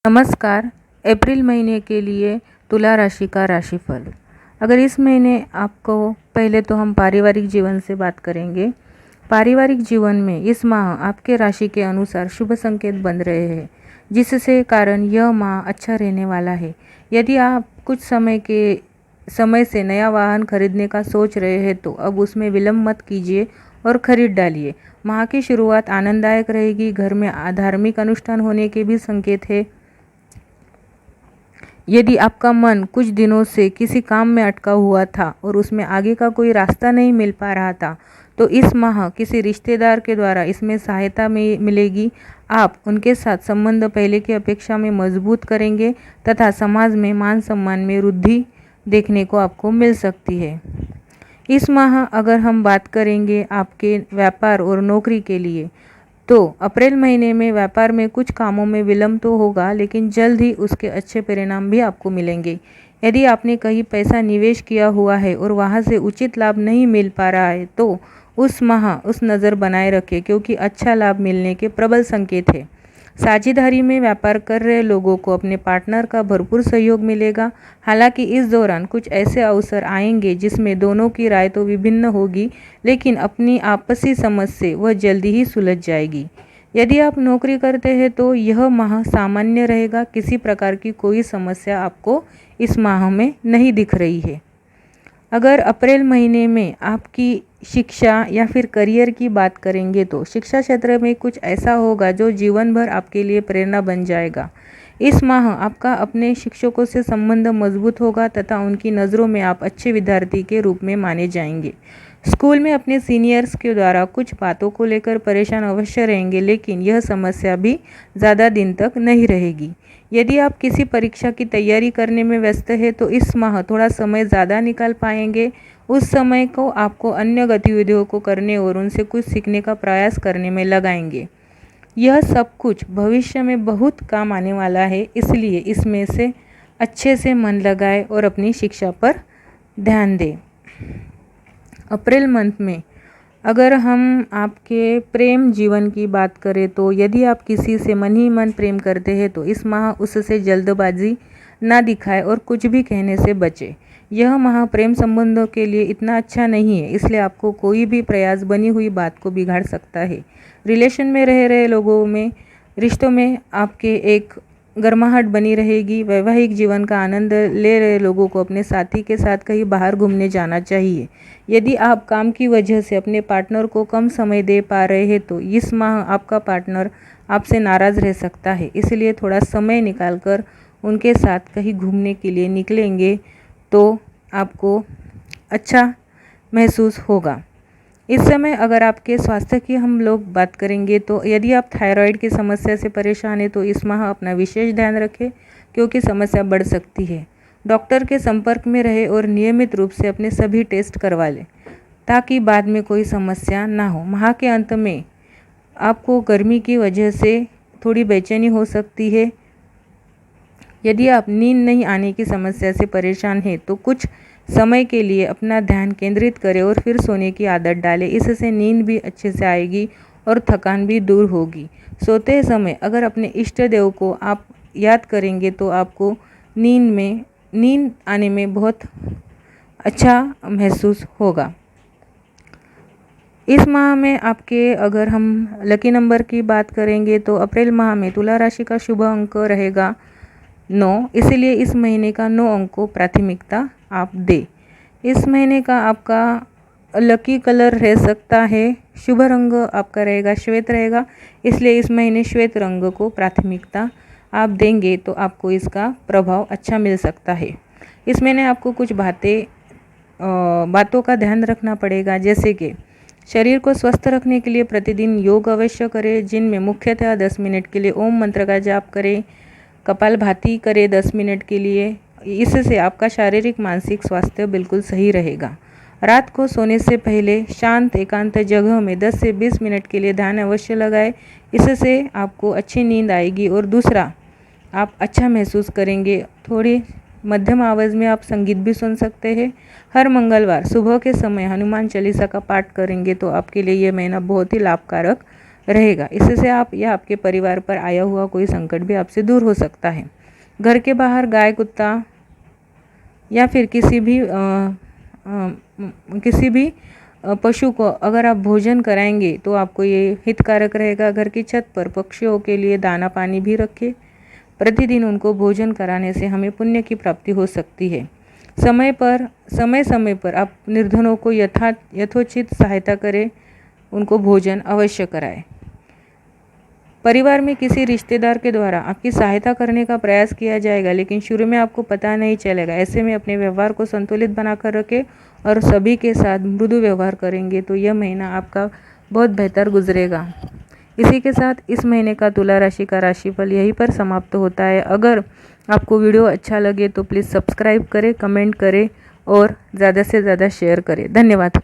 नमस्कार। अप्रैल महीने के लिए तुला राशि का राशिफल। अगर इस महीने आपको, पहले तो हम पारिवारिक जीवन से बात करेंगे। पारिवारिक जीवन में इस माह आपके राशि के अनुसार शुभ संकेत बन रहे हैं, जिससे कारण यह माह अच्छा रहने वाला है। यदि आप कुछ समय से नया वाहन खरीदने का सोच रहे हैं तो अब उसमें विलंब मत कीजिए और खरीद डालिए। माह की शुरुआत आनंददायक रहेगी। घर में धार्मिक अनुष्ठान होने के भी संकेत है। यदि आपका मन कुछ दिनों से किसी काम में अटका हुआ था और उसमें आगे का कोई रास्ता नहीं मिल पा रहा था, तो इस माह किसी रिश्तेदार के द्वारा इसमें सहायता मिलेगी। आप उनके साथ संबंध पहले की अपेक्षा में मजबूत करेंगे तथा समाज में मान सम्मान में वृद्धि देखने को आपको मिल सकती है। इस माह अगर हम बात करेंगे आपके व्यापार और नौकरी के लिए, तो अप्रैल महीने में व्यापार में कुछ कामों में विलंब तो होगा, लेकिन जल्द ही उसके अच्छे परिणाम भी आपको मिलेंगे। यदि आपने कहीं पैसा निवेश किया हुआ है और वहां से उचित लाभ नहीं मिल पा रहा है, तो उस माह उस नज़र बनाए रखें, क्योंकि अच्छा लाभ मिलने के प्रबल संकेत है। साझेदारी में व्यापार कर रहे लोगों को अपने पार्टनर का भरपूर सहयोग मिलेगा। हालांकि इस दौरान कुछ ऐसे अवसर आएंगे जिसमें दोनों की राय तो विभिन्न होगी, लेकिन अपनी आपसी समझ से वह जल्दी ही सुलझ जाएगी। यदि आप नौकरी करते हैं तो यह माह सामान्य रहेगा। किसी प्रकार की कोई समस्या आपको इस माह में नहीं दिख रही है। अगर अप्रैल महीने में आपकी शिक्षा या फिर करियर की बात करेंगे तो शिक्षा क्षेत्र में कुछ ऐसा होगा जो जीवन भर आपके लिए प्रेरणा बन जाएगा। इस माह आपका अपने शिक्षकों से संबंध मजबूत होगा तथा उनकी नज़रों में आप अच्छे विद्यार्थी के रूप में माने जाएंगे। स्कूल में अपने सीनियर्स के द्वारा कुछ बातों को लेकर परेशान अवश्य रहेंगे, लेकिन यह समस्या भी ज़्यादा दिन तक नहीं रहेगी। यदि आप किसी परीक्षा की तैयारी करने में व्यस्त है तो इस माह थोड़ा समय ज़्यादा निकाल पाएंगे। उस समय को आपको अन्य गतिविधियों को करने और उनसे कुछ सीखने का प्रयास करने में लगाएंगे। यह सब कुछ भविष्य में बहुत काम आने वाला है, इसलिए इसमें से अच्छे से मन लगाएं और अपनी शिक्षा पर ध्यान दें। अप्रैल मंथ में अगर हम आपके प्रेम जीवन की बात करें तो यदि आप किसी से मन ही मन प्रेम करते हैं तो इस माह उससे जल्दबाजी ना दिखाएं और कुछ भी कहने से बचें। यह माह प्रेम संबंधों के लिए इतना अच्छा नहीं है, इसलिए आपको कोई भी प्रयास बनी हुई बात को बिगाड़ सकता है। रिलेशन में रह रहे लोगों में रिश्तों में आपके एक गर्माहट बनी रहेगी। वैवाहिक जीवन का आनंद ले रहे लोगों को अपने साथी के साथ कहीं बाहर घूमने जाना चाहिए। यदि आप काम की वजह से अपने पार्टनर को कम समय दे पा रहे हैं तो इस माह आपका पार्टनर आपसे नाराज़ रह सकता है, इसलिए थोड़ा समय निकालकर उनके साथ कहीं घूमने के लिए निकलेंगे तो आपको अच्छा महसूस होगा। इस समय अगर आपके स्वास्थ्य की हम लोग बात करेंगे तो यदि आप थायराइड की समस्या से परेशान हैं तो इस माह अपना विशेष ध्यान रखें, क्योंकि समस्या बढ़ सकती है। डॉक्टर के संपर्क में रहे और नियमित रूप से अपने सभी टेस्ट करवा लें, ताकि बाद में कोई समस्या ना हो। माह के अंत में आपको गर्मी की वजह से थोड़ी बेचैनी हो सकती है। यदि आप नींद नहीं आने की समस्या से परेशान हैं तो कुछ समय के लिए अपना ध्यान केंद्रित करें और फिर सोने की आदत डालें। इससे नींद भी अच्छे से आएगी और थकान भी दूर होगी। सोते समय अगर अपने इष्ट देव को आप याद करेंगे तो आपको नींद आने में बहुत अच्छा महसूस होगा। इस माह में आपके अगर हम लकी नंबर की बात करेंगे तो अप्रैल माह में तुला राशि का शुभ अंक रहेगा 9, इसलिए इस महीने का 9 अंक को प्राथमिकता आप दें। इस महीने का आपका लकी कलर रह सकता है, शुभ रंग आपका रहेगा श्वेत रहेगा, इसलिए इस महीने श्वेत रंग को प्राथमिकता आप देंगे तो आपको इसका प्रभाव अच्छा मिल सकता है। इस महीने आपको कुछ बातों का ध्यान रखना पड़ेगा, जैसे कि शरीर को स्वस्थ रखने के लिए प्रतिदिन योग अवश्य करें, जिनमें मुख्यतः 10 मिनट के लिए ओम मंत्र का जाप करें, कपालभाति करें 10 मिनट के लिए। इससे आपका शारीरिक मानसिक स्वास्थ्य बिल्कुल सही रहेगा। रात को सोने से पहले शांत एकांत जगह में 10 से 20 मिनट के लिए ध्यान अवश्य लगाएं। इससे आपको अच्छी नींद आएगी और दूसरा, आप अच्छा महसूस करेंगे। थोड़ी मध्यम आवाज़ में आप संगीत भी सुन सकते हैं। हर मंगलवार सुबह के समय हनुमान चालीसा का पाठ करेंगे तो आपके लिए ये महीना बहुत ही लाभकारक रहेगा। इससे आप या आपके परिवार पर आया हुआ कोई संकट भी आपसे दूर हो सकता है। घर के बाहर गाय, कुत्ता या फिर किसी भी पशु को अगर आप भोजन कराएंगे तो आपको ये हितकारक रहेगा। घर की छत पर पक्षियों के लिए दाना पानी भी रखें। प्रतिदिन उनको भोजन कराने से हमें पुण्य की प्राप्ति हो सकती है। समय समय पर आप निर्धनों को यथोचित सहायता करें, उनको भोजन अवश्य कराएं। परिवार में किसी रिश्तेदार के द्वारा आपकी सहायता करने का प्रयास किया जाएगा, लेकिन शुरू में आपको पता नहीं चलेगा। ऐसे में अपने व्यवहार को संतुलित बनाकर रखें और सभी के साथ मृदु व्यवहार करेंगे तो यह महीना आपका बहुत बेहतर गुजरेगा। इसी के साथ इस महीने का तुला राशि का राशिफल यहीं पर समाप्त होता है। अगर आपको वीडियो अच्छा लगे तो प्लीज़ सब्सक्राइब करें, कमेंट करें और ज़्यादा से ज़्यादा शेयर करें। धन्यवाद।